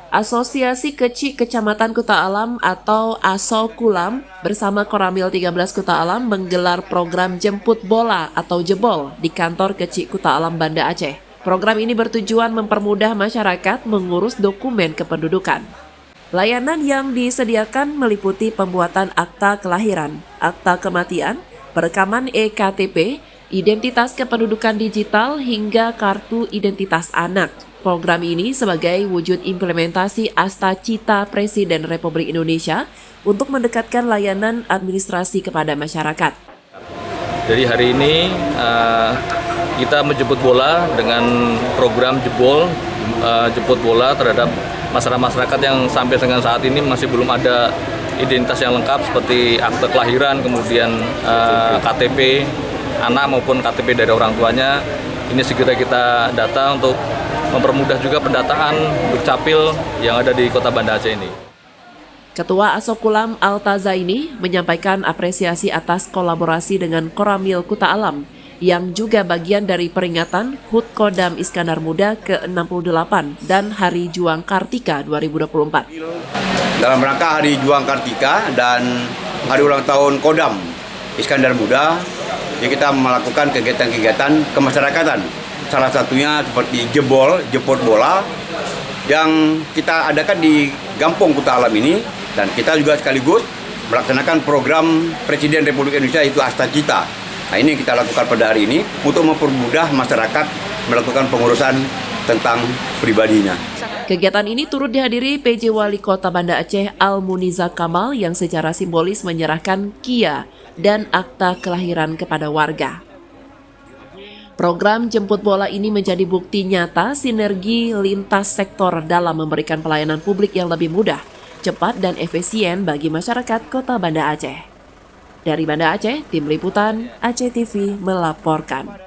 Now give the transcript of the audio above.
Asosiasi Kecik Kecamatan Kuta Alam atau ASO-Kulam bersama Koramil 13 Kuta Alam menggelar program jemput bola atau jebol di kantor Kecik Kuta Alam Banda Aceh. Program ini bertujuan mempermudah masyarakat mengurus dokumen kependudukan. Layanan yang disediakan meliputi pembuatan akta kelahiran, akta kematian, perekaman EKTP, identitas kependudukan digital hingga kartu identitas anak. Program ini sebagai wujud implementasi Asta Cita Presiden Republik Indonesia untuk mendekatkan layanan administrasi kepada masyarakat. Jadi hari ini kita menjemput bola dengan program jemput bola terhadap masyarakat yang sampai dengan saat ini masih belum ada identitas yang lengkap seperti akte kelahiran, kemudian KTP anak maupun KTP dari orang tuanya. Ini segera kita data untuk mempermudah juga pendataan Dukcapil yang ada di Kota Banda Aceh ini. Ketua ASO-Kulam Al-Tazaini menyampaikan apresiasi atas kolaborasi dengan Koramil Kuta Alam yang juga bagian dari peringatan HUT Kodam Iskandar Muda ke-68 dan Hari Juang Kartika 2024. Dalam rangka Hari Juang Kartika dan hari ulang tahun Kodam Iskandar Muda, ya kita melakukan kegiatan-kegiatan kemasyarakatan. Salah satunya seperti jemput bola yang kita adakan di Gampong Kuta Alam ini, dan kita juga sekaligus melaksanakan program Presiden Republik Indonesia itu Asta Cita. Nah, ini yang kita lakukan pada hari ini untuk mempermudah masyarakat melakukan pengurusan tentang pribadinya. Kegiatan ini turut dihadiri PJ Wali Kota Banda Aceh Al-Muniza Kamal yang secara simbolis menyerahkan KIA dan akta kelahiran kepada warga. Program jemput bola ini menjadi bukti nyata sinergi lintas sektor dalam memberikan pelayanan publik yang lebih mudah, cepat dan efisien bagi masyarakat Kota Banda Aceh. Dari Banda Aceh, Tim Liputan Aceh TV melaporkan.